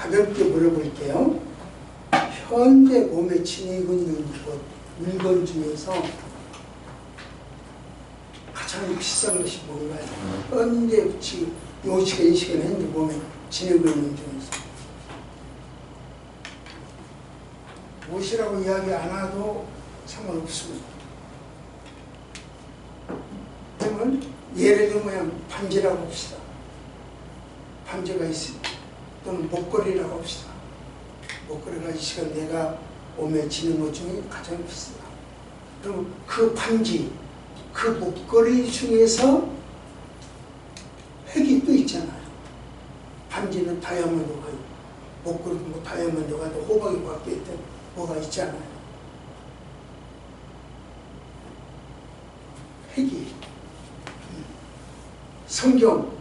가볍게 물어볼게요. 현재 몸에 지니고 있는 물건 중에서 가장 비싼 것이 뭔가요? 현재 요 시간 이 시간 현재 몸에 지니고 있는 중에서 무엇이라고 이야기 안 해도 상관없습니다. 그러면 예를 들면 반지라고 합시다. 반지가 있습니다. 또는 목걸이라고 합시다. 목걸이가 이 시간 내가 몸에 지는 것 중에 가장 비싸다. 그럼 그 반지, 그 목걸이 중에서 획이 또 있잖아요. 반지는 다이아몬드가 있고 목걸이도 뭐 다이아몬드가 있고 호박이 박혀있던 뭐가 있잖아요. 획이. 성경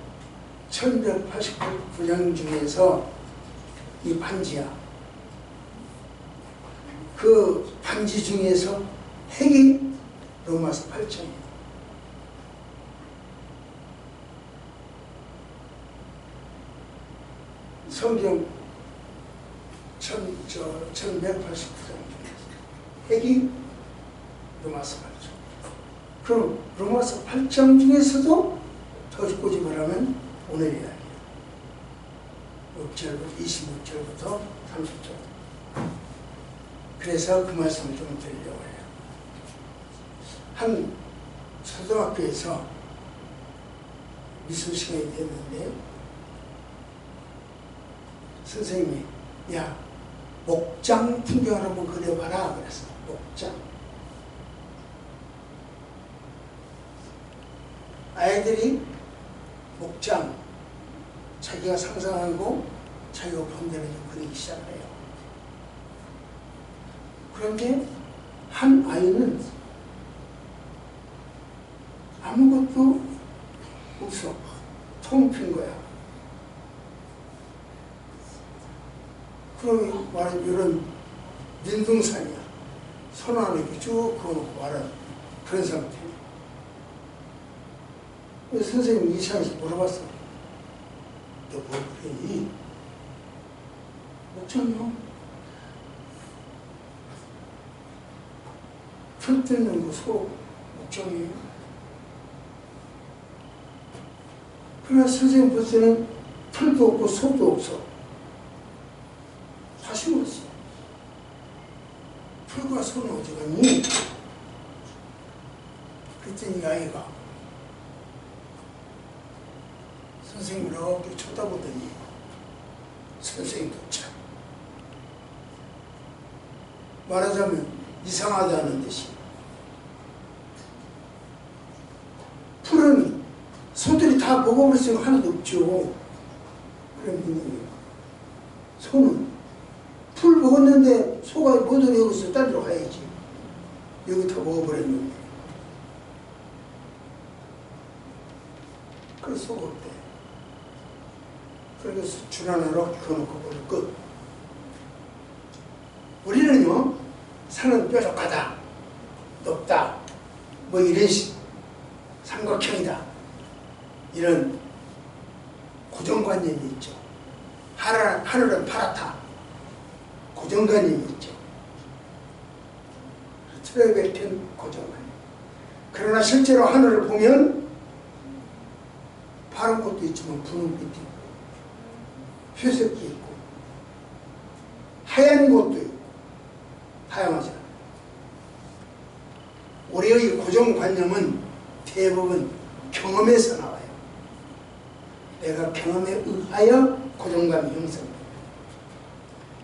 1189장 중에서 이 반지야. 그 반지 중에서 획이 로마서 8장이에요. 성경 1189장 중에서 획이 로마서 8장. 그럼 로마서 8장 중에서도 더 꼬집어라면 오늘 이야기예요. 26절부터 30절. 그래서 그 말씀을 좀 드리려고 해요. 한 초등학교에서 미술 시간이 됐는데 선생님이 야 목장 풍경을 한번 그려봐라 그랬어요. 목장. 아이들이 목장 자기가 상상하고 자기가 본 대로 그리기 시작해요. 그런데 한 아이는 아무것도 없어. 텅 빈 거야. 그러면 말은 이런 민둥산이야. 손 안에 쭉 그어놓고 말하는 그런 상태. 그래서 선생님이 이상해서 물어봤어. 너 뭐 그러니? 목장이요. 풀 뜯는 거 소 목장이에요. 그러나 선생님 볼 때는 풀도 없고 소도 없어. 다 심었어. 풀과 소는 어디 갔니? 그랬더니 아이가 선생님을 이렇게 쳐다보더니 선생님도 참 말하자면 이상하다는 듯이 풀은 소들이 다 먹어버렸으면 하나도 없죠. 그런 분위기예요. 소는 풀 먹었는데 소가 뭐든 여기서 딴 데로 가야지. 여기 다 먹어버렸는데 그래서 소가 없대. 그래서 줄 하나로 그어놓고 버릴 끝. 우리는요, 산은 뾰족하다, 높다, 뭐 이런 삼각형이다. 이런 고정관념이 있죠. 하늘은 파랗다. 고정관념이 있죠. 틀에 박힌 고정관념. 그러나 실제로 하늘을 보면 파란 것도 있지만 붉은 빛도 있고 회색도 있고 하얀 것도 있고 다양하잖아요. 우리의 고정관념은 대부분 경험에서 나와요. 내가 경험에 의하여 고정감이 형성돼요.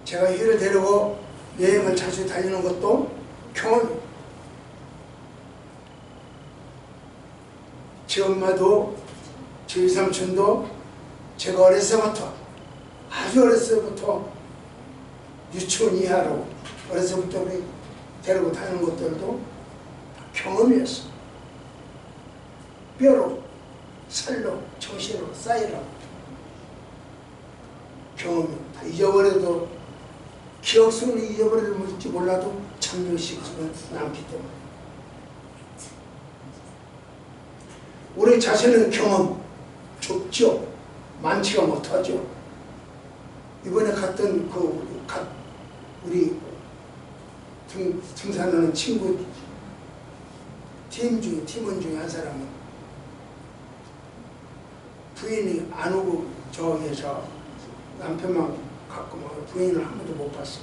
제가 휘를 데리고 여행을 자주 다니는 것도 경험이에요. 제 엄마도 저희 삼촌도 제가 어려서부터 아주 어려서부터 유치원 이하로 어려서부터 우리 데리고 다니는 것들도 경험이었어. 뼈로, 살로, 정신으로 쌓이라고. 경험이 다 잊어버려도 기억 속에 잊어버릴지 몰라도 장면씩 남기 때문에. 우리 자신은 경험 좁죠. 많지가 못하죠. 이번에 갔던 우리 등산하는 친구 팀원 중에 한 사람은 부인이 안 오고 저기 저 남편만 갖고 막 부인을 한 번도 못 봤어.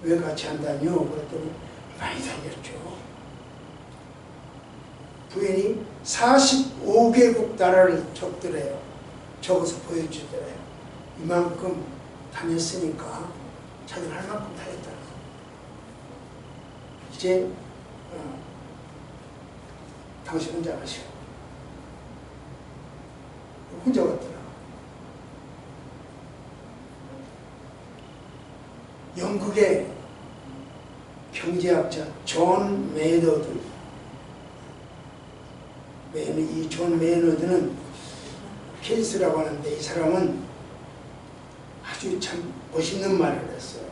왜 같이 안 다녀? 그랬더니 많이 다녔죠. 부인이 45개국 나라를 적어서 보여주더래요. 이만큼 다녔으니까 자기는 할 만큼 다 했다. 이제 당신 혼자 가시오. 혼자 갔더라. 영국의 경제학자 존 메이너드, 이 존 메이너드는 케이스라고 하는데, 이 사람은 아주 참 멋있는 말을 했어요.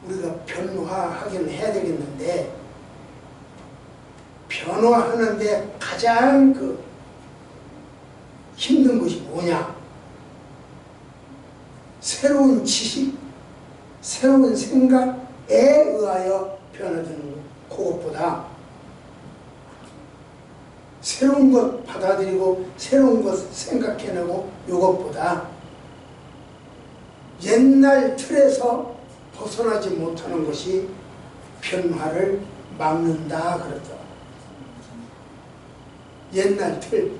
우리가 변화하긴 해야 되겠는데, 변화하는데 가장 힘든 것이 뭐냐? 새로운 지식, 새로운 생각에 의하여 변화되는 것, 그것보다 새로운 것 받아들이고 새로운 것 생각해내고, 이것보다 옛날 틀에서 벗어나지 못하는 것이 변화를 막는다 그러죠. 옛날 틀,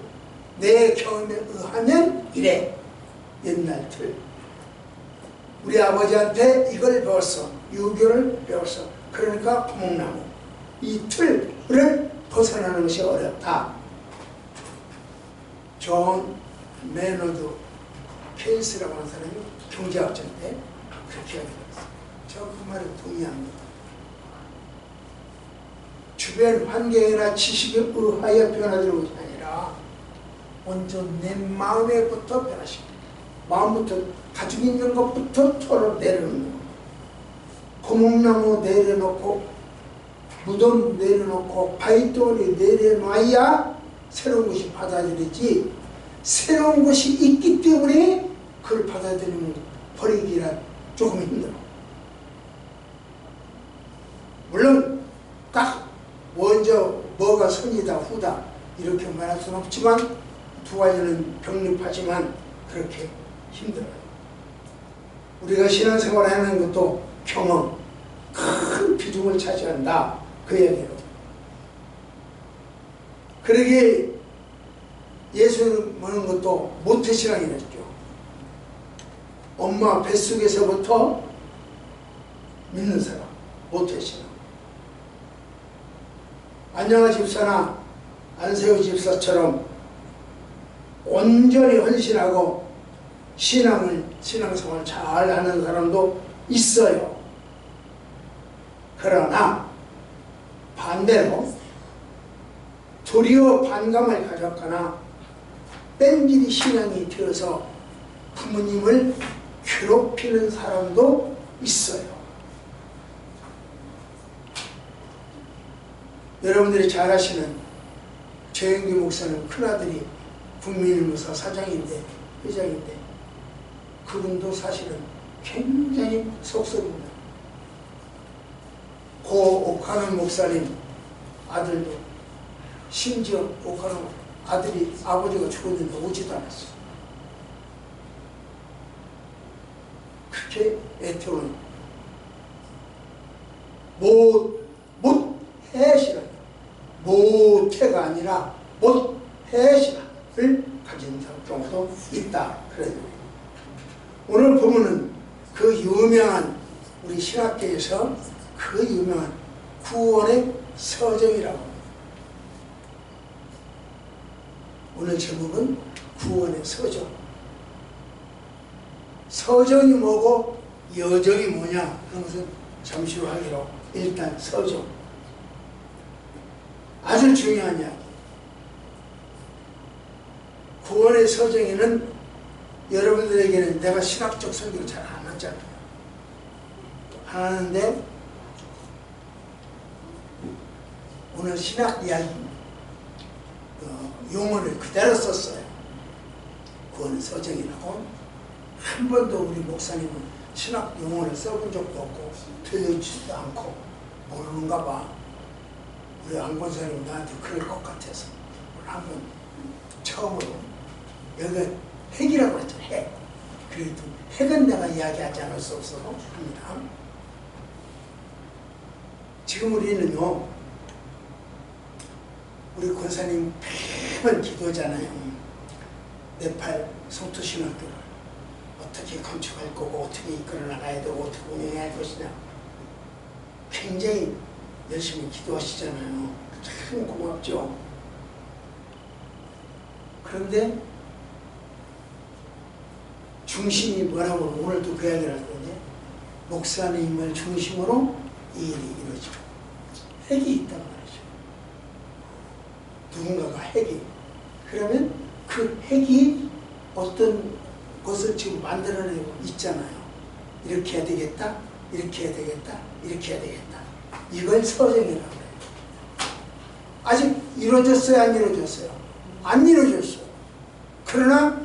내 경험에 의하면 이래. 옛날 틀. 우리 아버지한테 이걸 배웠어. 유교를 배웠어. 그러니까 구멍나무. 이 틀을 벗어나는 것이 어렵다. 존 메너드 케이스라고 하는 사람이 경제학자인데 그렇게 이야기했어요. 저 그 말에 동의합니다. 주변 환경이나 지식에 의하여 변화되는 것이 아니라 먼저 내 마음에부터 변화시킵니다. 마음부터 가지고 있는 것부터 털어 내려놓는 것. 고목나무 내려놓고 무덤 내려놓고 바위돌이 내려놔야 새로운 것이 받아들이지, 새로운 것이 있기 때문에 그걸 받아들이면 버리기라 조금 힘들어. 물론 딱 먼저 뭐가 선이다 후다 이렇게 말할 수는 없지만, 두 가지는 병립하지만 그렇게 힘들어요. 우리가 신앙생활을 하는 것도 경험, 큰 비중을 차지한다, 그 얘기예요. 그러기에 예수 믿는 것도 모태신앙이랬죠. 엄마 뱃속에서부터 믿는 사람, 모태신앙. 안영하 집사나 안세우 집사처럼 온전히 헌신하고 신앙생활 잘 하는 사람도 있어요. 그러나 반대로 도리어 반감을 가졌거나 뺀질이 신앙이 되어서 부모님을 괴롭히는 사람도 있어요. 여러분들이 잘 아시는 최영규 목사는 큰아들이 국민일무사 사장인데, 회장인데, 그분도 사실은 굉장히 속썩입니다. 고 옥하는 목사님 아들도, 심지어 옥하는 아들이 아버지가 죽었는데 오지도 않았어요. 그렇게 애태우는 못해시라, 못해가 아니라 못해시라를 가진 경우도 있다. 그래요. 오늘 보면은 그 유명한, 우리 신학계에서 그 유명한 구원의 서정이라고 합니다. 오늘 제목은 구원의 서정. 서정이 뭐고 여정이 뭐냐, 그런 것은 잠시 후 하기로. 일단 서정, 아주 중요한 이야기. 구원의 서정에는 여러분들에게는 내가 신학적 설교를 잘 안 하잖아요. 안 하는데 오늘 신학 이야기 용어를 그대로 썼어요. 구원의 서정이라고. 한 번도 우리 목사님은 신학 용어를 써본 적도 없고 들려주지도 않고 모르는가 봐. 우리 안 권사님 나한테 그럴 것 같아서 오늘 한번 처음으로 여기가 핵이라고 했잖아. 핵. 그래도 핵은 내가 이야기하지 않을 수 없어서 합니다. 지금 우리는요, 우리 권사님 매번 기도잖아요. 네팔 성토신학교를 어떻게 건축할 거고 어떻게 이끌어 나가야 되고 어떻게 운영해야 할 것이냐 굉장히 열심히 기도하시잖아요. 참 고맙죠. 그런데 중심이 뭐라고 오늘도 그 이야기를 할 건데 목사님을 중심으로 이 일이 이루어지고 핵이 있단 말이죠. 누군가가 핵이. 그러면 그 핵이 어떤 것을 지금 만들어내고 있잖아요. 이렇게 해야 되겠다, 이렇게 해야 되겠다, 이렇게 해야 되겠다. 이걸 서정이라고 해요. 아직 이루어졌어요, 안 이루어졌어요? 안 이루어졌어요. 그러나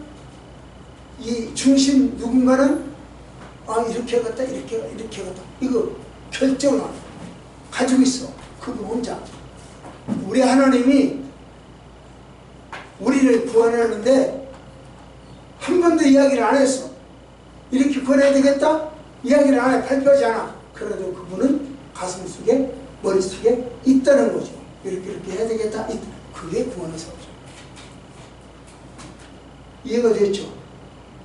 이 중심 누군가는 이렇게 하겠다, 이렇게 하겠다. 이거 결정을 가지고 있어. 그분 혼자. 우리 하나님이 우리를 구원하는데 한 번도 이야기를 안 했어. 이렇게 구원해야 되겠다? 이야기를 안 해. 발표하지 않아. 그래도 그분은 가슴 속에, 머릿속에 있다는 거죠. 이렇게 해야 되겠다. 그게 구원의 사죠. 이해가 됐죠?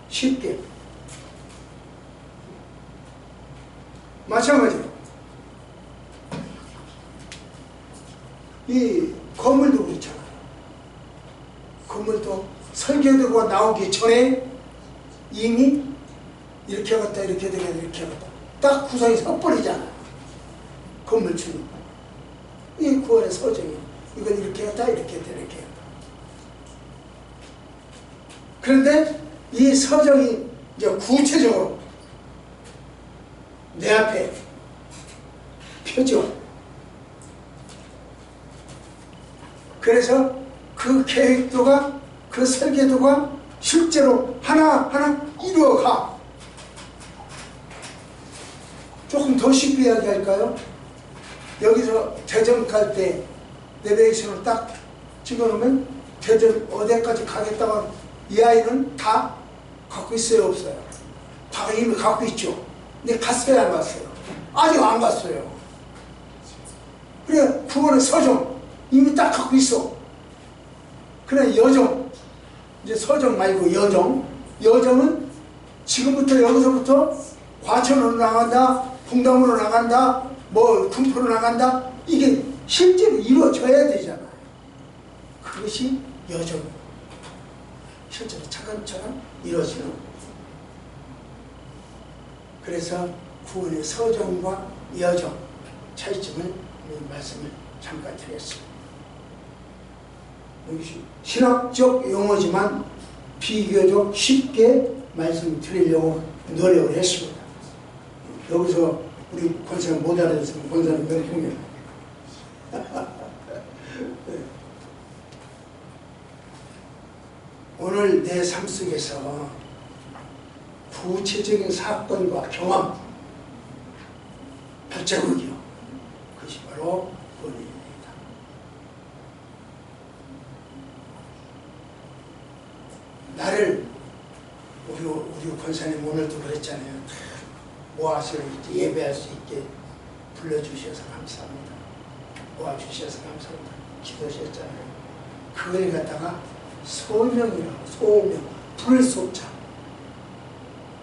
쉽게. 마찬가지로 이 건물도 그렇잖아요. 건물도 설계도가 나오기 전에 이미 이렇게 하겠다, 이렇게 되겠다, 이렇게 하겠다. 딱 구성이 섞버리잖아요. 건물주는. 이 구원의 서정이에요. 이건 이렇게 했다, 이렇게 했다, 이렇게 했다. 그런데 이 서정이 이제 구체적으로 내 앞에 펴져. 그래서 그 계획도가, 그 설계도가 실제로 하나하나 이루어가. 조금 더 쉽게 이야기할까요? 여기서 대전 갈 때 내비게이션을 딱 찍어놓으면 대전 어디까지 가겠다고 하면 이 아이는 다 갖고 있어요, 없어요? 다 이미 갖고 있죠. 근데 갔어요, 안 갔어요? 아직 안 갔어요. 그래, 그거는 서정. 이미 딱 갖고 있어. 그래, 여정. 이제 서정 말고 여정. 여정은 지금부터 여기서부터 과천으로 나간다, 분당으로 나간다, 뭐 군포로 나간다. 이게 실제로 이루어져야 되잖아요. 그것이 여정이에요. 실제로 차근차근 이루어지는. 그래서 구원의 서정과 여정 차이점을 말씀을 잠깐 드렸습니다. 신학적 용어지만 비교적 쉽게 말씀드리려고 노력을 했습니다. 여기서 우리 권사님 못 알아듣으면 권사님 명품이에요. 오늘 내 삶 속에서 구체적인 사건과 경험, 발자국이요. 그것이 바로 구원입니다. 나를 우리 권사님 오늘도 그랬잖아요. 모아서 예배할 수 있게 불러주셔서 감사합니다. 모아주셔서 감사합니다. 기도하셨잖아요. 그걸 갖다가 소명이라고, 소명, 불소자.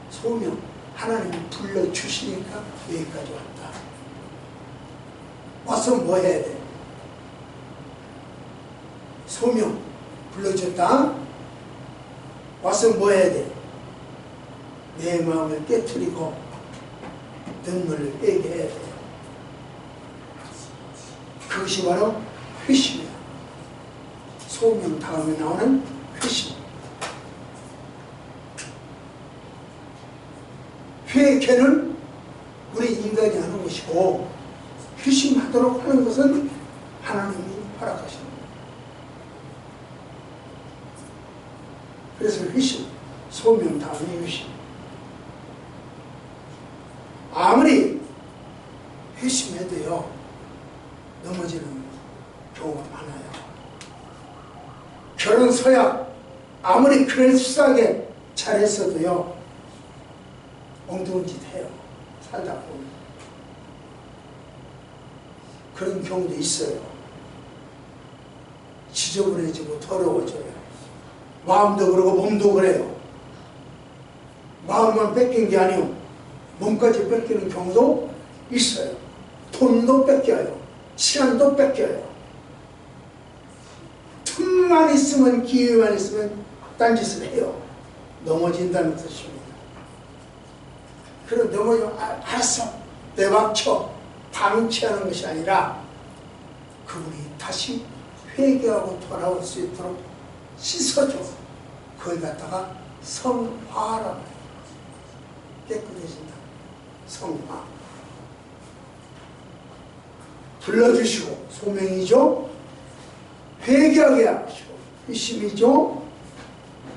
소명, 하나님이 불러주시니까 여기까지 왔다. 와서 뭐 해야 돼? 소명, 불러줬다. 와서 뭐 해야 돼? 내 마음을 깨트리고 눈물을 빼게 해야 돼요. 그것이 바로 회심이야. 소명 다음에 나오는 회심. 회개는 우리 인간이 하는 것이고 회심하도록 하는 것은 하나님이 허락하시는 거예요. 그래서 회심, 소명 다음에 회심. 아무리 회심해도요 넘어지는 경우가 많아요. 결혼 서약 아무리 그럴싸하게 잘했어도요 엉뚱한 짓 해요. 살다 보면 그런 경우도 있어요. 지저분해지고 더러워져요. 마음도 그러고 몸도 그래요. 마음만 뺏긴 게 아니고 몸까지 뺏기는 경우도 있어요. 돈도 뺏겨요. 시간도 뺏겨요. 틈만 있으면, 기회만 있으면 딴짓을 해요. 넘어진다는 뜻입니다. 그럼 넘어지면 알았어 내박쳐 방치하는 것이 아니라 그분이 다시 회개하고 돌아올 수 있도록 씻어줘. 그걸 갖다가 성화라고 해요. 깨끗해진다. 성화. 불러주시고 소명이죠. 회개하게 하시고 회심이죠.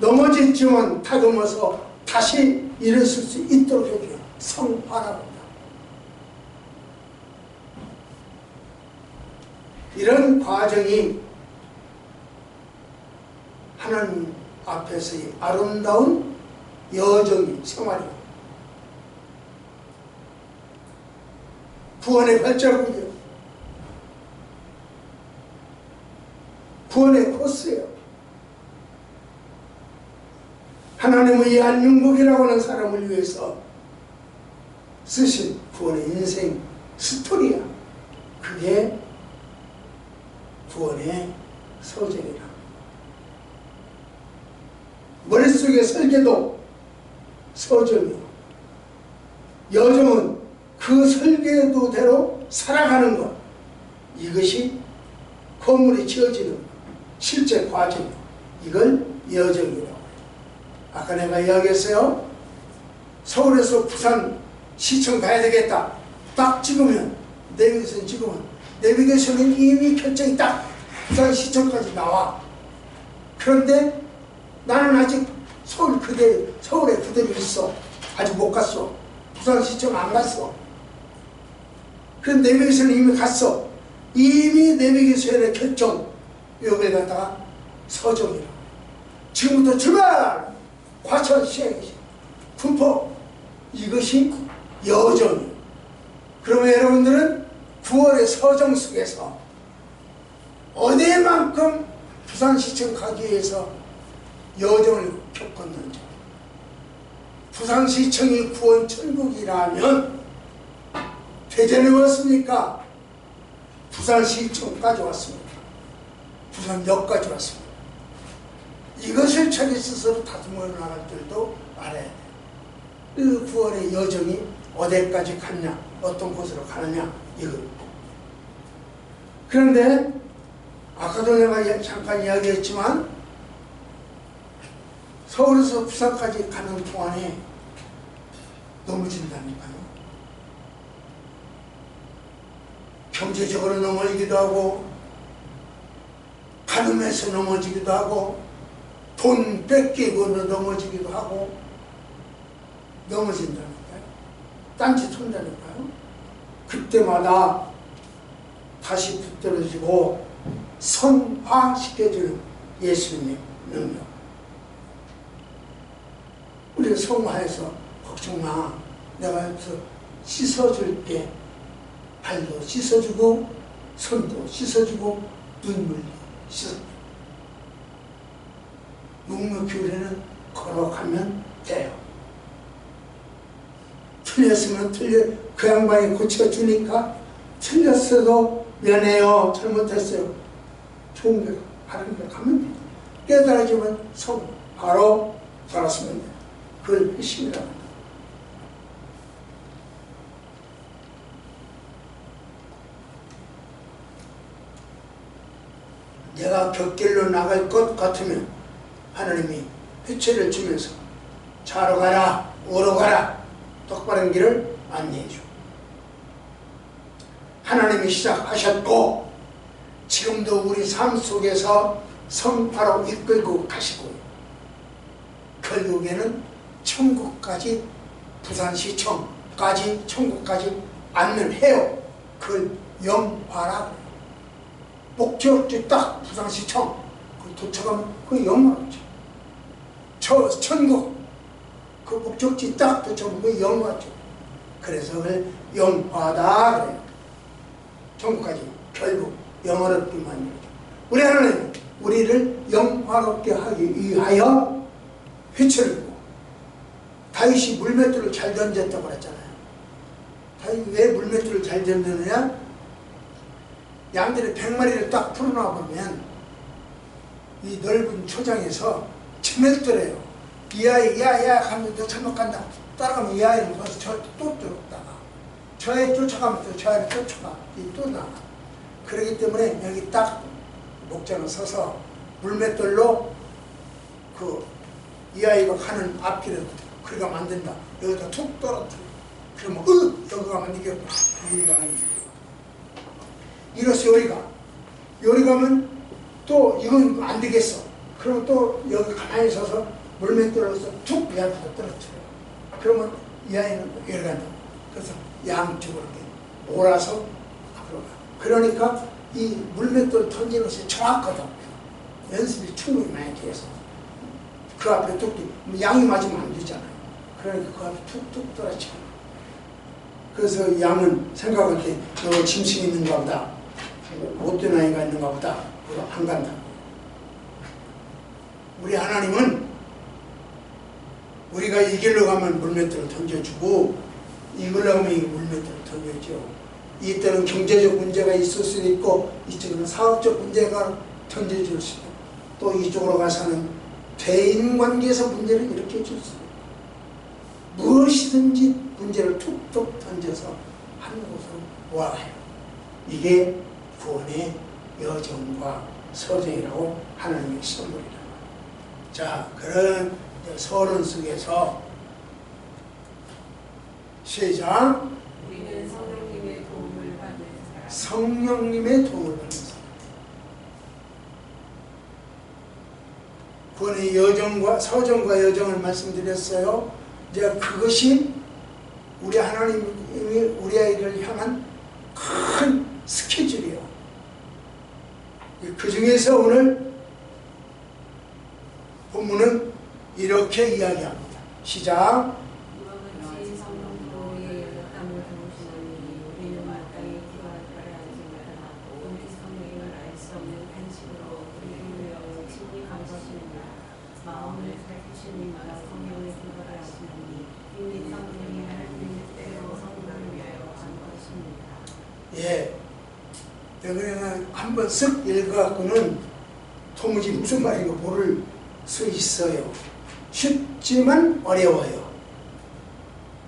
넘어졌지만 다듬어서 다시 일어설 수 있도록 해줘요. 성화라고 합니다. 이런 과정이 하나님 앞에서의 아름다운 여정이 생활이에요. 구원의 발자국이에요. 구원의 코스예요. 하나님의 대한민국이라고 하는 사람을 위해서 쓰신 구원의 인생 스토리야. 그게 구원의 서적이라. 머릿속에 설계도 서적이요. 여정은 그 설계도대로 살아가는 것. 이것이 건물이 지어지는 실제 과정. 이걸 여정이라고 해요. 아까 내가 이야기했어요. 서울에서 부산 시청 가야 되겠다. 딱 찍으면 내비게이션 찍으면 내비게이션은 이미 결정이 딱 부산 시청까지 나와. 그런데 나는 아직 서울에 그대로 있어. 아직 못 갔어. 부산 시청 안 갔어. 그런데 내비게이션은 이미 갔어. 이미 내비게이션의 결정. 여기에 갖다가 서정이라. 지금부터 출발! 과천 시행시 군포. 이것이 여정이에요. 그러면 여러분들은 9월의 서정 속에서 어디만큼 부산시청 가기 위해서 여정을 겪었는지. 부산시청이 구원천국이라면 대전에 왔습니까? 부산시청까지 왔습니다. 부산역까지 왔습니다. 이것을 자기 스스로 다듬어 나갈 줄도 알아야 돼요. 그 9월의 여정이 어디까지 갔냐, 어떤 곳으로 가느냐, 이거. 그런데 아까도 내가 잠깐 이야기했지만 서울에서 부산까지 가는 동안에 넘어진다니까요. 경제적으로 넘어지기도 하고 간음해서 넘어지기도 하고 돈 뺏기고 넘어지기도 하고 넘어진다니까요. 딴짓 한다니까요. 그때마다 다시 붙들어지고 성화시켜주는 예수님 능력. 우리가 성화해서 걱정마, 내가 여기서 씻어줄게. 발도 씻어주고 손도 씻어주고 눈물도 씻어주고 묵묵히 우리는 걸어가면 돼요. 틀렸으면 그 양반이 고쳐주니까 틀렸어도 미안해요, 잘못했어요. 좋은 데 바른 데 가면 돼요. 깨달아지면 바로 돌아서면 돼요. 그걸 회심이라고 합니다. 내가 곁길로 나갈 것 같으면 하나님이 회초리를 주면서 좌로 가라, 우로 가라, 똑바른 길을 안내해 줘. 하나님이 시작하셨고 지금도 우리 삶 속에서 성파로 이끌고 가시고 결국에는 천국까지 부산시청 천국까지 안내해요. 그걸 영화라 그래요. 목적지 딱 부산시청 도착하면 그 영화죠. 저 천국 그 목적지 딱 도착하면 그 영화죠. 그래서 그걸 영화다 그래요. 천국까지 결국 영화롭게 만들죠. 우리 하나님 우리를 영화롭게 하기 위하여 휘철고 다윗이 물맷돌을 잘 던졌다고 그랬잖아요. 다윗이 왜 물맷돌을 잘 던졌느냐? 양들의 100마리를 딱 풀어놔보면 이 넓은 초장에서 치밀더래요. 이 아이 야야 하면 너 잘못 간다. 따라가면 이 아이는 벌써 저 또 들었다가 저 아이 쫓아가면 또 저 아이를 쫓아가 또 나가. 그렇기 때문에 여기 딱 목장을 서서 물맷돌로 이 아이가 가는 앞길을 그리가 만든다. 여기다 툭 떨어뜨려. 그러면 여기 가면 이게 여기 가는 게 이로써 요리 가면 또 이건 안 되겠어. 그러면 또 여기 가만히 서서 물맷돌로서 툭 이 앞에다 떨어뜨려. 그러면 이 아이는 요리 간다. 그래서 양쪽으로 이렇게 몰아서 앞으로 가. 그러니까 이 물맷돌 던지는 것이 정확하다. 연습이 충분히 많이 돼서 그 앞에 툭툭 양이 맞으면 안 되잖아요. 그러니까 그 앞에 툭툭 떨어지고. 그래서 양은 생각할 때 짐승이 있는가 보다, 못된 아이가 있는가 보다 안 간다. 우리 하나님은 우리가 이 길로 가면 물맷돌을 던져주고 이 길로 가면 이 물맷돌을 던져줘. 이때는 경제적 문제가 있을 수도 있고 이쪽은 사업적 문제가 던져줄 수도 있고 또 이쪽으로 가서는 대인관계에서 문제를 일으켜 줄 수도 있고 무엇이든지 문제를 툭툭 던져서 한 곳으로 와요. 이게 구원의 여정과 서정이라고 하나님의 선물이다. 자, 그런 서론 속에서 시작. 우리는 성령님의 도움을 받는 사람. 성령님의 도움을 받는 사람. 구원의 여정과 서정과 여정을 말씀드렸어요. 이제 그것이 우리 하나님이 우리 아이를 향한 큰 스케줄이요. 그 중에서 오늘 본문은 이렇게 이야기합니다. 시작. 이와 같이 성령으로 땀을 부으시는 우리는 마땅히 기도할 바를 알지만 오직 성령을 알 수 없는 간식으로 우리를 위하여 친히 간구하시느니라. 마음을 살피시는 이마다 성령의 기도를 하시느니 이미 성령이 하나님의 뜻대로 성도를 위하여 간구하십니다. 예, 그냥 한번 쓱 읽어갖고는 도무지 무슨 말인가 모를 수 있어요. 쉽지만 어려워요.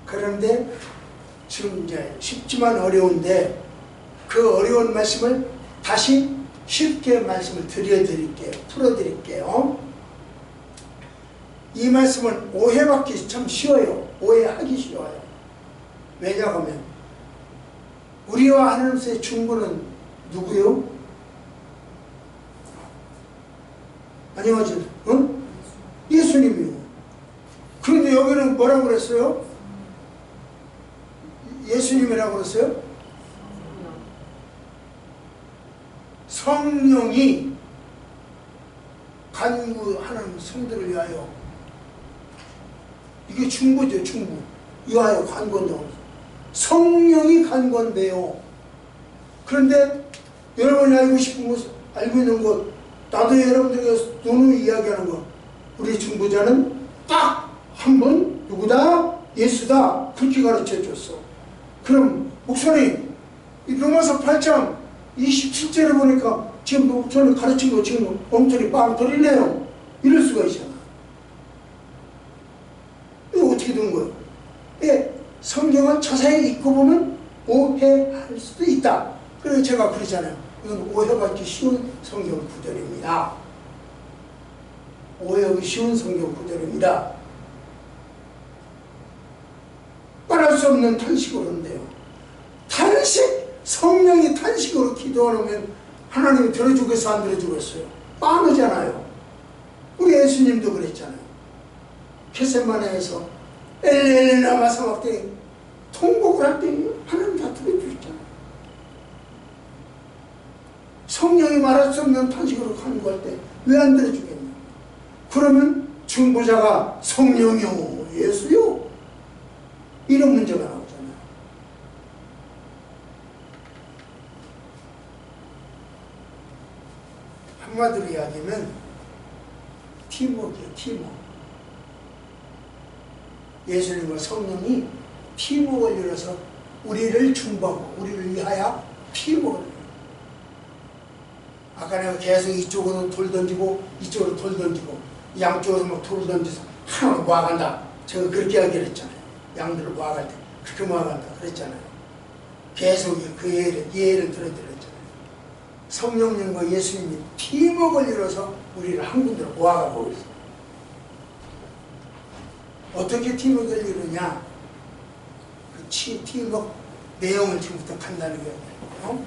그런데 지금 이제 쉽지만 어려운데 그 어려운 말씀을 다시 쉽게 말씀을 드려드릴게요. 풀어드릴게요. 이 말씀은 오해받기 참 쉬워요. 오해하기 쉬워요. 왜냐하면 우리와 하나님의 중보는 누구요? 안녕하세요. 응? 예수님이요. 그런데 여기는 뭐라고 그랬어요? 예수님이라고 그랬어요? 성령이 간구하는 성들을 위하여. 이게 중보죠, 중보. 위하여 간구한다고. 성령이 간구한대요. 그런데 여러분이 알고 싶은 것, 알고 있는 것, 나도 여러분들에게 누누이 이야기하는 것, 우리 중보자는 딱 한 번 누구다? 예수다. 그렇게 가르쳐 줬어. 그럼 목사님, 이 로마서 8장 27절에 보니까 지금 목사님 가르친 거 지금 엉터리 빵 터리네요. 이럴 수가 있잖아. 이거 어떻게 된 거예요? 예, 성경을 자세히 읽고 보면 오해할 수도 있다. 그래서 제가 그러잖아요. 이건 오해받기 쉬운 성경 구절입니다. 오해하기 쉬운 성경 구절입니다. 말할 수 없는 탄식으로인데요. 탄식, 성령이 탄식으로 기도하면 하나님이 들어주겠어 안 들어주겠어요? 빠르잖아요. 우리 예수님도 그랬잖아요. 겟세마네에서 엘레나 마사막대 통곡을 할 때 하나님 다 들어주셨잖아요. 성령이 말할 수 없는 탄식으로 간구할 때 왜 안 들어주겠냐? 그러면 중보자가 성령이요 예수요 이런 문제가 나오잖아요. 한마디로 이야기하면 팀워크예요. 팀워크. 예수님과 성령이 팀워크를 이뤄서 우리를 중보하고 우리를 위하여 팀워크를 이뤄요. 아까 내가 계속 이쪽으로 돌 던지고 이쪽으로 돌 던지고 양쪽으로 막 돌을 던져서 하나 모아간다. 제가 그렇게 이야기를 했잖아요. 양들을 모아갈 때 그렇게 모아간다 그랬잖아요. 계속 그 예를 들어드렸잖아요. 성령님과 예수님이 팀워크를 이뤄서 우리를 한 군데로 모아가고 있어요. 어떻게 팀워크를 이루냐? 그 팀워크 내용을 지금부터 간단하게 해요.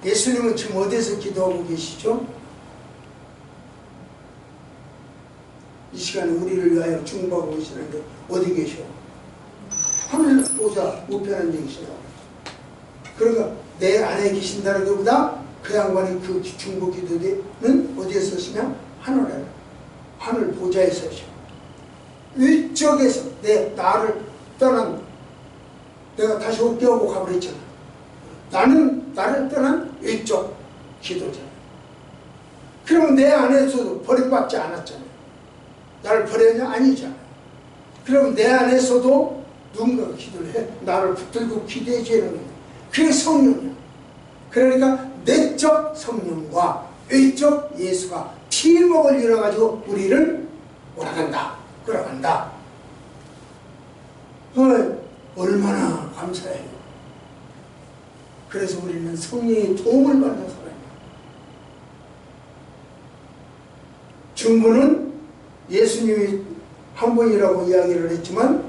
예수님은 지금 어디에서 기도하고 계시죠? 이 시간에 우리를 위하여 중보하고 계시는데 어디 계셔? 하늘 보좌 우편한 데 계시다. 그러니까 내 안에 계신다는 것보다 그 양반이 그 중보 기도는 어디에 서시냐? 하늘에, 하늘 보좌에 서셔. 위쪽에서 나를 떠난, 내가 다시 올게 하고 가버렸잖아. 나를 떠난 위쪽 기도잖아요. 그러면 내 안에서도 버림받지 않았잖아요. 나를 버렸냐? 아니잖아요. 그러면 내 안에서도 누군가가 기도를 해. 나를 붙들고 기도해 주는 거예요. 그게 성령이야. 그러니까 내적 성령과 외적 예수가 팀워크를 이뤄가지고 우리를 오라간다. 끌어간다. 얼마나 감사해요. 그래서 우리는 성령의 도움을 받는 사람이에요. 중보는 예수님이 한 번이라고 이야기를 했지만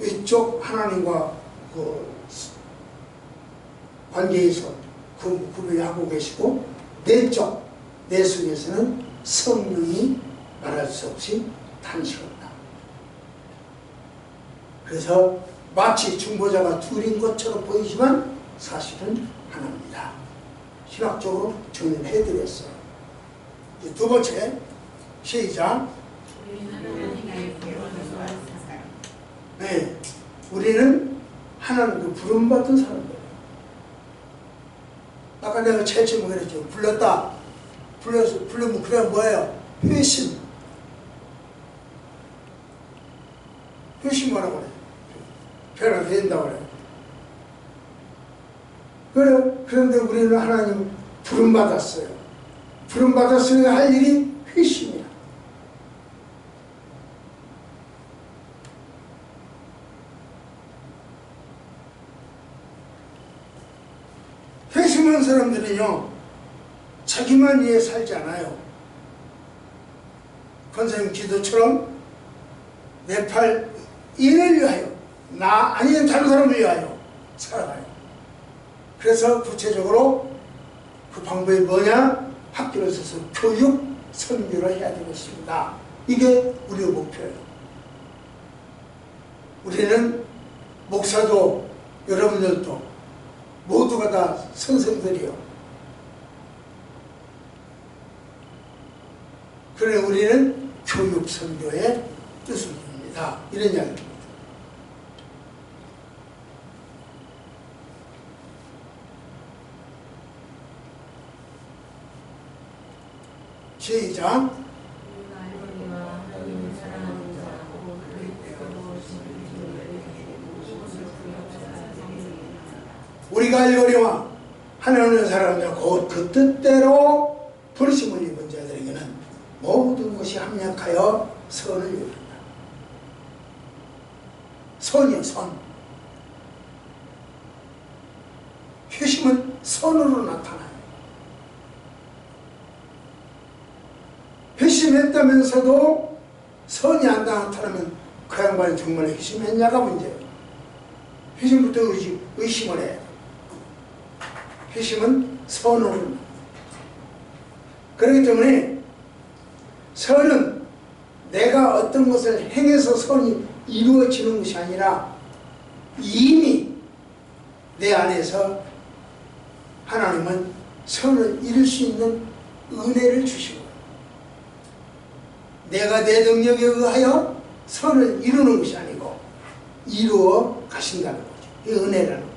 이쪽 하나님과 그 관계에서 구별하고 계시고 내적, 내 속에서는 성령이 말할 수 없이 탄식한다. 그래서 마치 중보자가 둘인 것처럼 보이지만 사실은 하나입니다. 신학적으로 정리를 해드렸어요. 이제 두 번째, 시작. 네, 우리는 하나님께 부름받은 사람들이에요. 아까 내가 제일 처음에 그랬죠. 부르면 그래 뭐예요? 회심. 회심 뭐라고 그래? 변화된다고 그래. 그런데 우리는 하나님 부름받았어요. 부름받았으니까 할 일이 회심이야. 회심한 사람들은요, 자기만 위해 살지 않아요. 권사님 기도처럼 내 팔 인을 위하여, 나 아니면 다른 사람을 위하여 살아가요. 그래서 구체적으로 그 방법이 뭐냐? 학교를 써서 교육, 선교를 해야 되겠습니다. 이게 우리의 목표예요. 우리는 목사도 여러분들도 모두가 다 선생들이요. 그래 우리는 교육, 선교의 뜻을 봅니다. 이런 이야기입니다. 시작. 우리가 알거니와 하나님의 사람들 곧 그 뜻대로 부르심을 입은 자들에게는 모든 것이 합력하여 선을 이룬다. 선이요, 선. 회심은 선으로 나타나요. 회심했다면서도 선이 안 나타나면 그 양반이 정말 회심했냐가 문제예요. 회심부터 의심을 해야 돼요. 회심은 선으로. 그렇기 때문에 선은 내가 어떤 것을 행해서 선이 이루어지는 것이 아니라 이미 내 안에서 하나님은 선을 이룰 수 있는 은혜를 주시고 내가 내 능력에 의하여 선을 이루는 것이 아니고 이루어 가신다는 거죠. 이 은혜라는 거죠.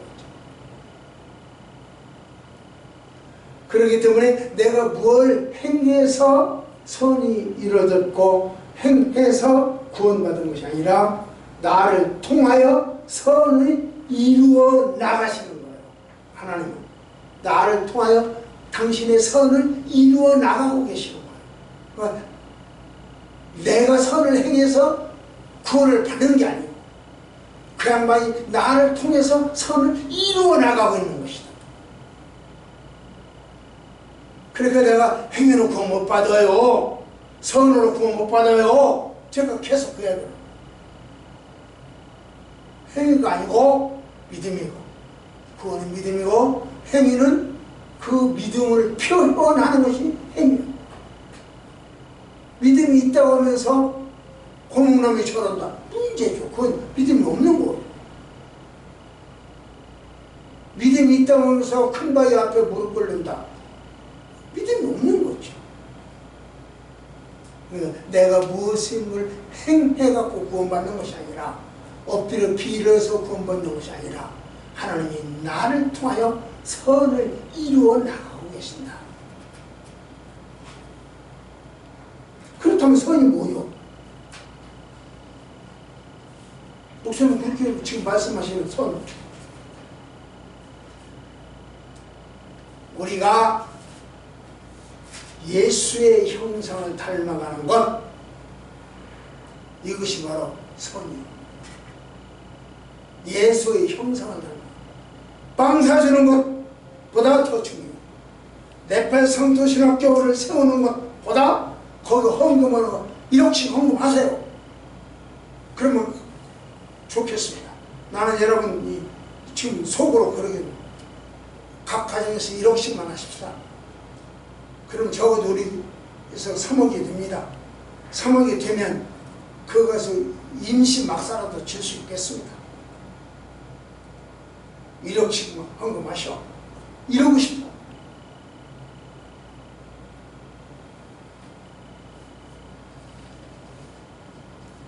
그렇기 때문에 내가 뭘 행해서 선이 이루어졌고 행해서 구원받은 것이 아니라 나를 통하여 선을 이루어 나가시는 거예요. 하나님은 나를 통하여 당신의 선을 이루어 나가고 계시는 거예요. 그러니까 내가 선을 행해서 구원을 받는 게 아니고 그 양반이 나를 통해서 선을 이루어 나가고 있는 것이다. 그러니까 내가 행위로 구원 못 받아요, 선으로 구원 못 받아요, 제가 계속 그 얘기를 행위가 아니고 믿음이고 구원은 믿음이고 행위는 그 믿음을 표현하는 것이 행위예요. 믿음이 있다고 하면서 고목나무에 저런다, 문제죠. 그건 믿음이 없는 거예요. 믿음이 있다고 하면서 큰 바위 앞에 무릎 꿇는다, 믿음이 없는 거죠. 그러니까 내가 무엇을 행해갖고 구원받는 것이 아니라 엎드려 빌어서 구원받는 것이 아니라 하나님이 나를 통하여 선을 이루어 나가고 계신다. 그렇다면 선이 뭐요? 목사님 그렇게 지금 말씀하시는 선, 우리가 예수의 형상을 닮아가는 것, 이것이 바로 선이에요. 예수의 형상을 닮아 빵 사주는 것보다 더 중요해요. 네팔 성도신학교를 세우는 것보다 거기 헌금하는 거 1억씩 헌금하세요. 그러면 좋겠습니다. 나는 여러분이 지금 속으로 그러게 각 가정에서 1억씩만 하십시다. 그럼 적어도 우리에서 3억이 됩니다. 3억이 되면 그거 가서 임시 막사라도 줄 수 있겠습니다. 1억씩만 헌금하셔. 이러고 싶어.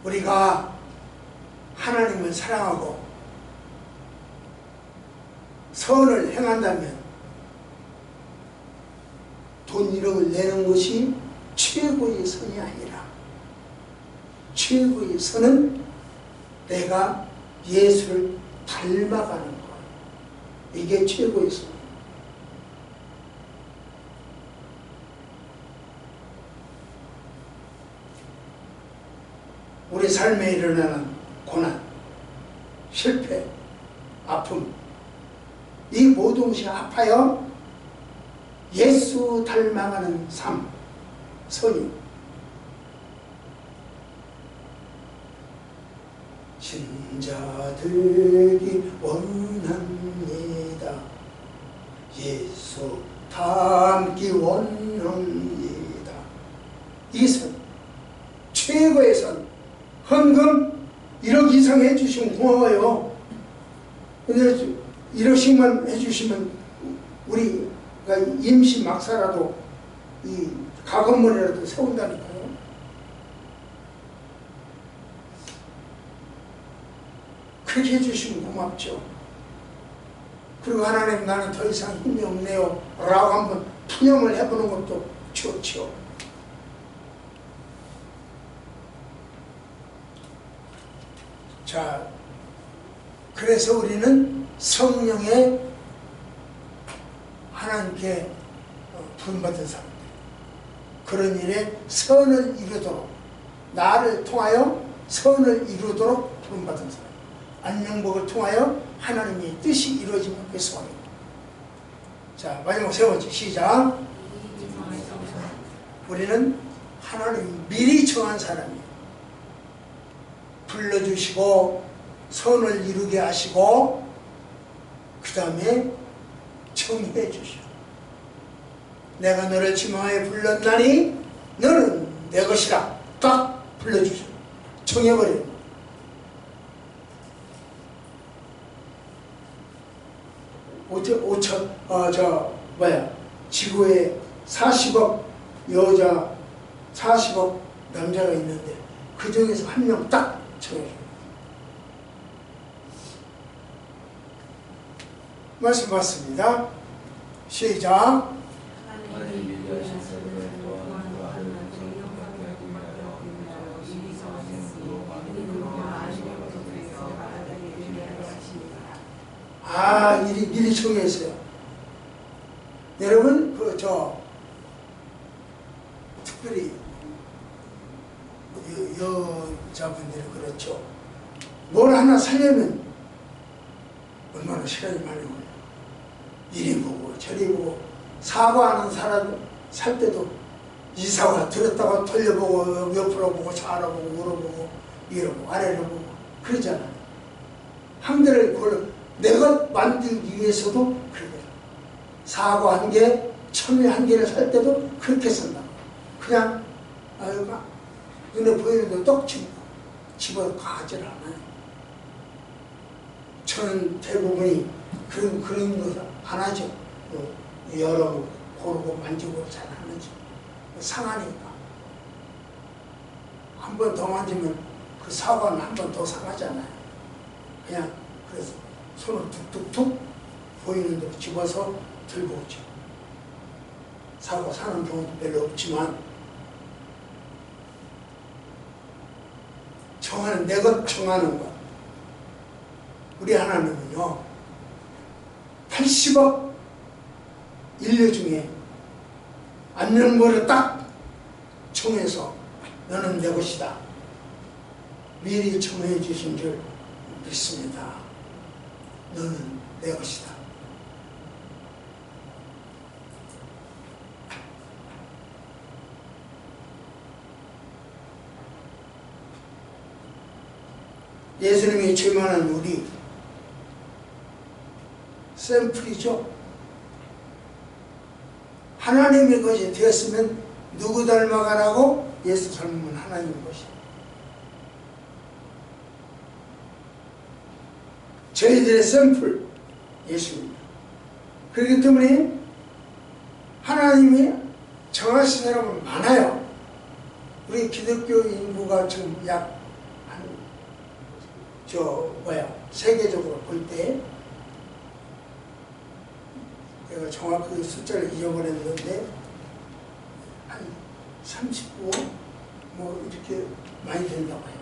우리가 하나님을 사랑하고 선을 행한다면 돈 1억을 내는 것이 최고의 선이 아니라 최고의 선은 내가 예수를 닮아가는 것. 이게 최고의 선. 우리 삶에 일어나는 고난, 실패, 아픔, 이 모든 것이 아파요. 예수 닮아가는 삶, 선이. 신자 되기 원합니다. 예수 닮기 원합니다. 이 선, 최고의 선. 헌금 1억 이상 해주시면 고마워요. 근데 1억씩만 해주시면 우리가 임시 막사라도 이 가건물이라도 세운다니까요. 그렇게 해주시면 고맙죠. 그리고 하나님, 나는 더 이상 힘이 없네요 라고 한번 푸념을 해보는 것도 좋죠. 자, 그래서 우리는 성령의 하나님께 부름받은 사람들, 그런 일에 선을 이루도록, 나를 통하여 선을 이루도록 부름받은 사람, 안녕복을 통하여 하나님의 뜻이 이루어지면 그게 소원입니다. 자, 마지막 세 번째, 시작. 우리는 하나님 미리 정한 사람이에요. 불러주시고 선을 이루게 하시고 그 다음에 정해 주시오. 내가 너를 지명하여 불렀나니 너는 내 것이라. 딱 불러주시오. 정해버려요. 지구에 40억 여자 40억 남자가 있는데 그 중에서 한 명 딱 정해줘. 말씀 받습니다. 시작. 미리 정했어요. 여러분, 특별히 여자분들이 그렇죠. 뭘 하나 살려면 얼마나 시간이 많이 걸려요. 이리 보고 저리 보고, 사과하는 사람 살 때도 이 사과 들었다가 돌려보고 옆으로 보고 좌로 보고 우로 보고 위로 보고 아래로 보고 그러잖아요. 한 개를 내가 만들기 위해서도 그러거든. 사과 한 개, 참외 한 개를 살 때도 그렇게 산다. 그냥 눈에 보이는 데 떡 집어 가지를 않아요. 저는 대부분이 그런 거 안 하죠. 여러 고르고 만지고 잘 안 하죠. 상하니까. 한 번 더 만지면 그 사과는 한 번 더 상하잖아요. 그냥 그래서 손을 툭툭툭 보이는 대로 집어서 들고 오죠. 사과 사는 경우도 별로 없지만 내 것 정하는 것. 우리 하나님은요 80억 인류 중에 안 명벌을 딱 정해서 너는 내 것이다 미리 정해 주신 줄 믿습니다. 너는 내 것이다. 예수님이 제만한 우리 샘플이죠. 하나님의 것이 되었으면 누구 닮아가라고? 예수 닮으면 하나님의 것이. 저희들의 샘플 예수입니다. 그렇기 때문에 하나님이 정하신 사람은 많아요. 우리 기독교 인구가 지금 약 세계적으로 볼 때 내가 정확히 숫자를 잊어버렸는데 한 35억 뭐 이렇게 많이 된다고 해요.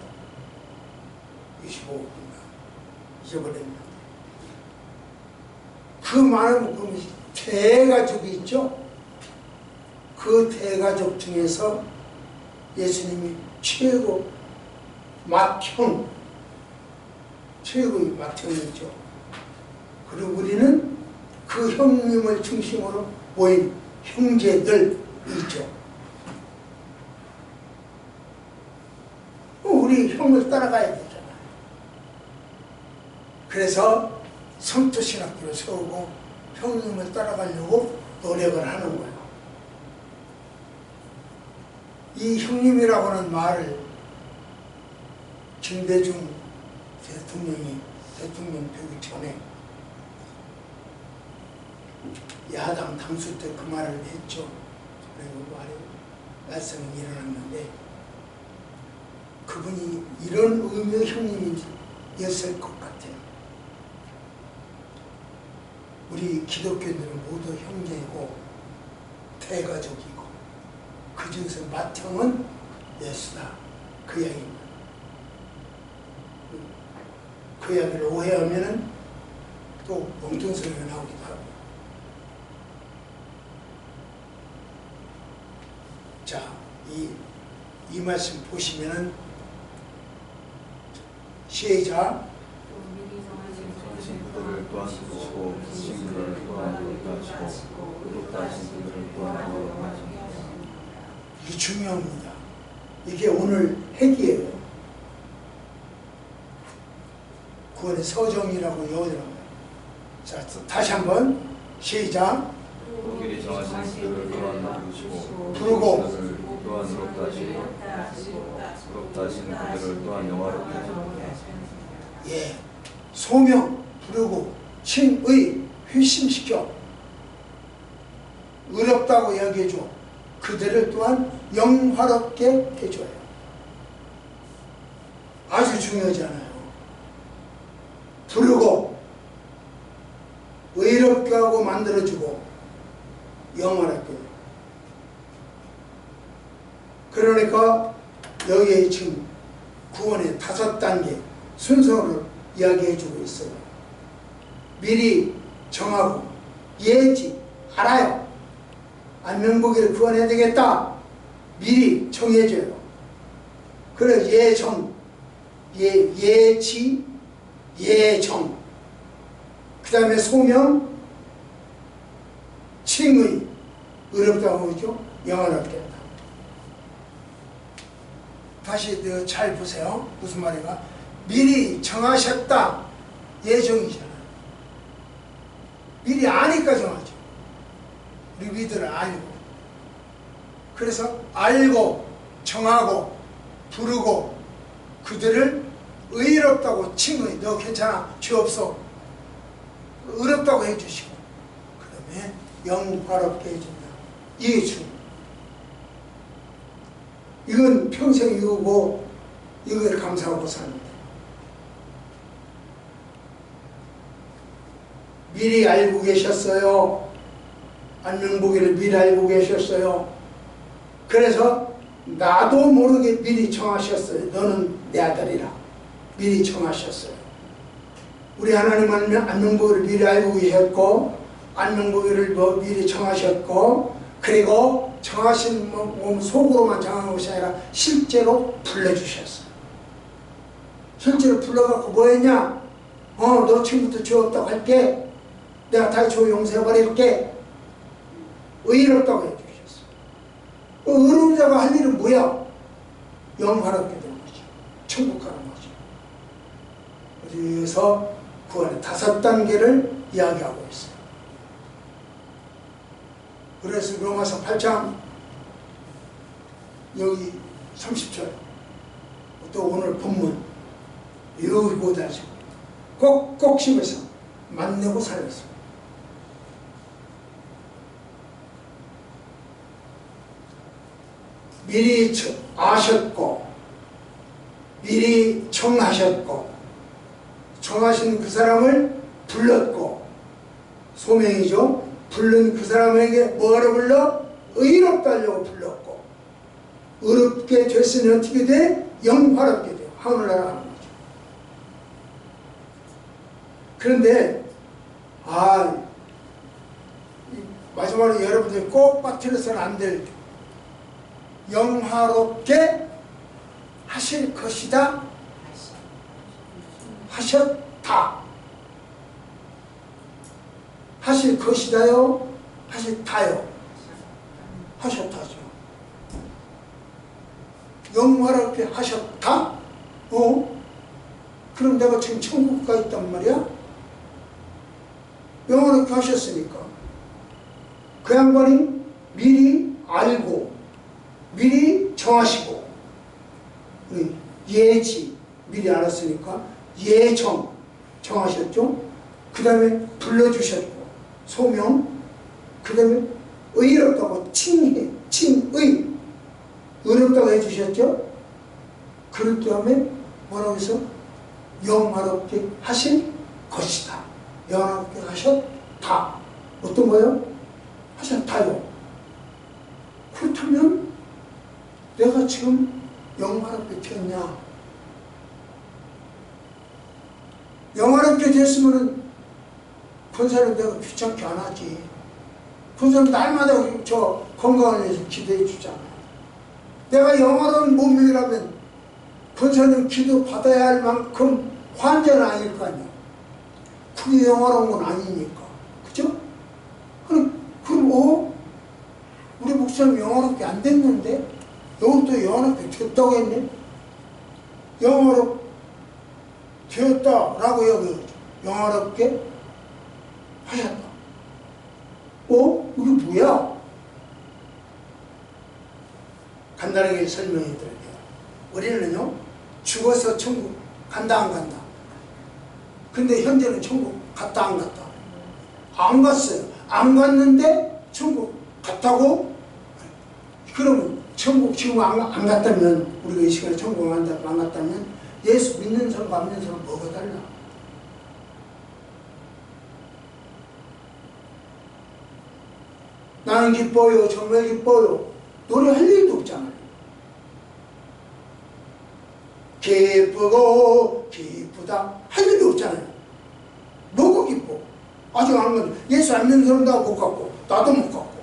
25억인가 잊어버렸는데 그 많은 대가족이 있죠. 그 대가족 중에서 예수님이 최고 최고의 맏형이죠. 그리고 우리는 그 형님을 중심으로 모인 형제들 있죠. 우리 형을 따라가야 되잖아요. 그래서 성토신학교를 세우고 형님을 따라가려고 노력을 하는 거예요. 이 형님이라고 하는 말을 김대중 대통령 되기 전에 야당 당수 때 그 말을 했죠. 그리고 말씀이 일어났는데 그분이 이런 의미의 형님이었을 것 같아요. 우리 기독교인들은 모두 형제이고 대가족이고 그 중에서 맏형은 예수다. 그 이야기입니다. 그 이야기를 오해하면 또 엉뚱소리가 나오기도 하고. 자, 이 말씀 보시면은 시작. 그들을 또한 부르시고 부르신 그들을 또한 부르게 하시고 부르다 하신 그들을 또한 부르게 하십니다. 이게 중요합니다. 이게 오늘 핵이에요. 구원의 서정이라고 여호라고. 자, 다시 한번 시작. 미리 정하신 그들을 또한 부르시고 부르고 그들을 또한 부럽다 하시고 부럽다 하신 그들을 또한 영화롭게 하십니다. 예, 소명 부르고 칭의 회심시켜 의롭다고 여겨줘. 그들을 또한 영화롭게 해줘요. 아주 중요하잖아요. 부르고 의롭게 하고 만들어주고 영원하게. 그러니까 여기에 지금 구원의 5단계 순서를 이야기해주고 있어요. 미리 정하고 예지 알아요. 안면보기를 구원해야 되겠다. 미리 정해줘요. 그래 예정, 예지, 예정. 그 다음에 소명, 칭의, 의롭다고 하죠. 영원하게 한다. 다시 잘 보세요. 무슨 말인가? 미리 정하셨다. 예정이잖아요. 미리 아니까 정하죠. 우리 위들을 알고. 그래서 알고 정하고 부르고 그들을 의롭다고 칭의. 너 괜찮아. 죄 없어. 의롭다고 해주시고 그 다음에 영화롭게 해준다. 이게 중요해요. 이건 평생 이루고 이걸 감사하고 삽니다. 미리 알고 계셨어요. 안면보기를 미리 알고 계셨어요. 그래서 나도 모르게 미리 정하셨어요. 너는 내 아들이라 미리 정하셨어요. 우리 하나님은 안면보기를 미리 알고 계셨고 안면보기를 미리 정하셨고 그리고 정하신 몸 속으로만 정한 것이 아니라 실제로 불러주셨어요. 실제로 불러갖고 뭐 했냐? 너 지금부터 죄 없다고 할게. 내가 다시 죄 용서해버릴게. 의롭다고 해주셨어요. 의로운 자가 할 일은 뭐야? 영화롭게 되는 거죠. 천국 가는 거죠. 그래서 구원의 5단계를 이야기하고 있어요. 그래서 로마서 8장 여기 30절 또 오늘 본문 여기 보다죠. 꼭꼭 씹어서 만나고 살았어요. 미리 아셨고 미리 정하셨고 정하신 그 사람을 불렀고 소명이죠. 부른 그 사람에게 뭐하러 불러? 의롭다 하려고 불렀고 의롭게 됐으니 어떻게 돼? 영화롭게 돼요. 하늘나라 가는 거죠. 그런데 마지막으로 여러분들이 꼭 빠뜨려서는 안 될 영화롭게 하실 것이다. 하셨다. 하실 것이다요? 하셨다요? 하셨다죠. 영화롭게 하셨다? 그럼 내가 지금 천국 가 있단 말이야? 영화롭게 하셨으니까. 그 양반이 미리 알고 미리 정하시고 예지 미리 알았으니까 예정 정하셨죠? 그 다음에 불러주셨고 소명 그 다음에 의롭다고 칭의 의롭다고 해주셨죠? 그럴 다음에 뭐라고 해서 영화롭게 하실 것이다. 영화롭게 하셨다. 어떤 거요? 하셨다요. 그렇다면 내가 지금 영화롭게 되었냐? 영화롭게 됐으면은 권사를 내가 귀찮게 안 하지. 권사는 날마다 저 건강을 위해서 기도해 주잖아. 내가 영화로운 몸이라면 권사는 기도 받아야 할 만큼 환자는 아닐 거 아니야. 그게 영화로운 건 아니니까. 그죠? 그럼 우리 목사님 영화롭게 안 됐는데 여기 또 영화롭게 됐다고 했네? 영화롭게 되었다라고 여기 영화롭게 하셨다. 이게 뭐야? 간단하게 설명해 드릴게요. 우리는요 죽어서 천국 간다 안 간다. 근데 현재는 천국 갔다 안 갔다. 안 갔어요. 안 갔는데 천국 갔다고? 그러면 천국 지금 안 갔다면, 우리가 이 시간에 천국 안 갔다면 예수 믿는 사람과 안 믿는 사람 뭐가 달라? 나는 기뻐요, 정말 기뻐요. 노래할 일도 없잖아요. 기쁘고 기쁘다 할 일도 없잖아요. 뭐가 기뻐? 아직 안 갔는데 예수 안 믿는 사람도 못 갔고 나도 못 갔고.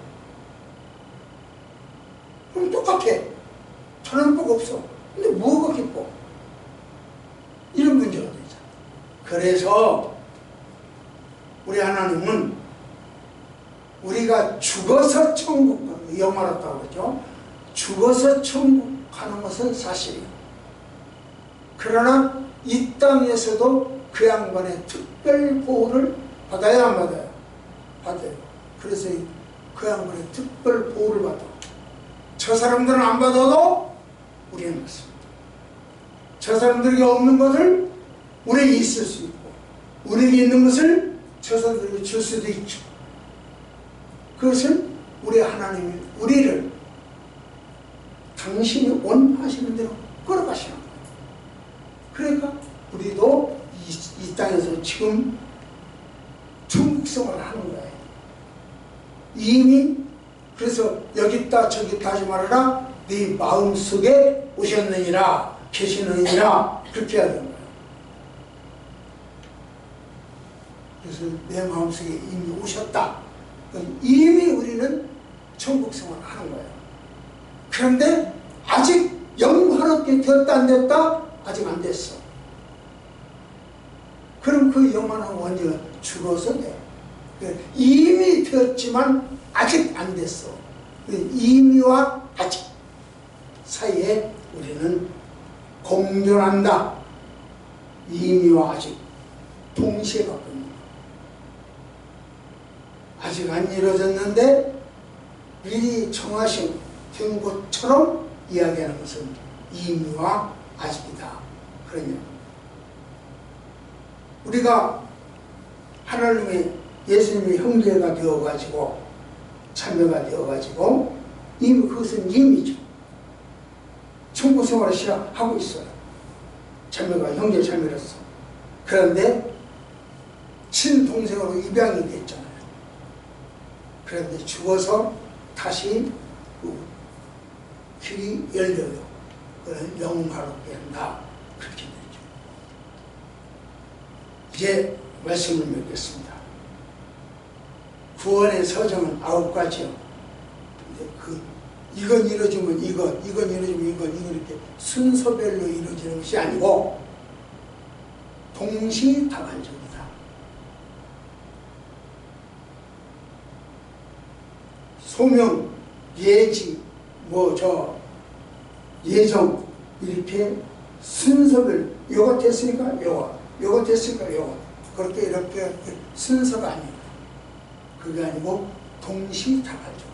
그럼 똑같아. 다른 법 없어. 근데 뭐가 기뻐? 이런 문제가 되잖아. 그래서 우리 하나님은 우리가 죽어서 천국, 영원하다고 그러죠. 죽어서 천국 가는 것은 사실이에요. 그러나 이 땅에서도 그 양반의 특별 보호를 받아야 안 받아요? 받아요. 그래서 그 양반의 특별 보호를 받아. 저 사람들은 안 받아도 우리는 받습니다. 저 사람들에게 없는 것을 우리에게 있을 수 있고, 우리에게 있는 것을 저 사람들에게 줄 수도 있죠. 그것은 우리 하나님이 우리를 당신이 원하시는 대로 끌어가시는 거예요. 그러니까 우리도 이 땅에서 지금 천국생활을 하는 거예요. 이미. 그래서 여기 있다 저기 있다 하지 말아라. 네 마음속에 오셨느니라, 계시느니라, 그렇게 해야 되는 거예요. 그래서 내 마음속에 이미 오셨다. 이미 우리는 천국생활을 하는 거예요. 그런데 아직 영원하게 되었다 안 됐다? 아직 안 됐어. 그럼 그 영원한 원죄가 죽어서 돼. 이미 되었지만 아직 안 됐어. 이미와 아직 사이에 우리는 공존한다. 이미와 아직 동시에 바꿉니다. 아직 안 이루어졌는데 미리 정하신 된 것처럼 이야기하는 것은 이미와 아직이다. 그러냐. 우리가 하나님의 예수님의 형제가 되어가지고 참여가 되어가지고 이미 그것은 이미죠. 천국 생활을 시작하고 있어요. 참여가 형제 참여로서. 그런데 친동생으로 입양이 됐잖아요. 그런데 죽어서 다시 길이 열려요. 그걸 영화롭게 한다. 그렇게 되죠. 이제 말씀을 맺겠습니다. 구원의 서정은 9가지요. 이건 이루어지면 이건 이루어지면 이건 이렇게 순서별로 이루어지는 것이 아니고 동시다발적이다. 소명, 예지, 예정 이렇게 순서별로 요거 됐으니까 요거 됐으니까 요거 그렇게 이렇게 순서가 아니에요. 그게 아니고 동시다발적으로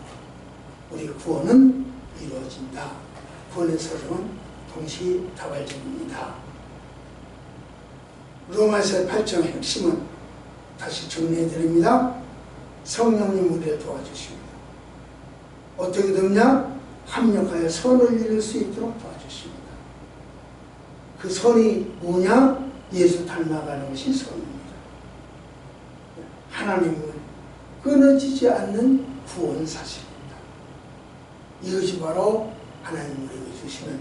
우리 구원은 이루어진다. 구원의 서정은 동시다발적입니다. 로마서 8장 핵심은 다시 정리해드립니다. 성령님 우리를 도와주십니다. 어떻게 되느냐? 합력하여 선을 이룰 수 있도록 도와주십니다. 그 선이 뭐냐? 예수 닮아가는 것이 선입니다. 하나님을 끊어지지 않는 구원 사실입니다. 이것이 바로 하나님 우리에게 주시는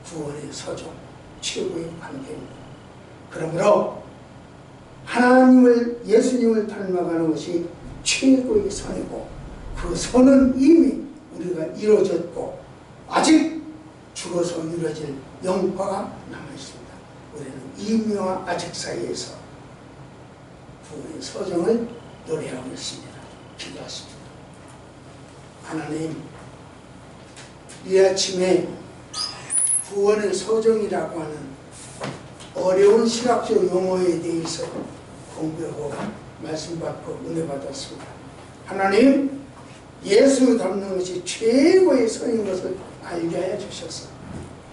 구원의 서정, 최고의 관계입니다. 그러므로 하나님을, 예수님을 닮아가는 것이 최고의 선이고 그 선은 이미 우리가 이루어졌고 아직 죽어서 이루어질 영화가 남아있습니다. 우리는 이미와 아직 사이에서 구원의 서정을 노래하고 있습니다. 기도하십니다. 하나님, 이 아침에 구원의 서정이라고 하는 어려운 신학적 용어에 대해서 공부하고 말씀 받고 은혜 받았습니다. 하나님, 예수 닮는 것이 최고의 선인 것을 알게 하여 주셔서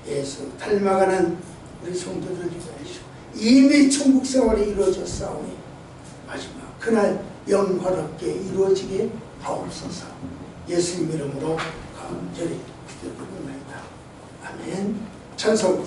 예수 닮아가는 우리 성도들 되게 하시고 이미 천국 생활이 이루어졌사오니 마지막 그날 영화롭게 이루어지게 하옵소서. 예수님 이름으로 간절히 기도드립니다. 아멘. 찬송.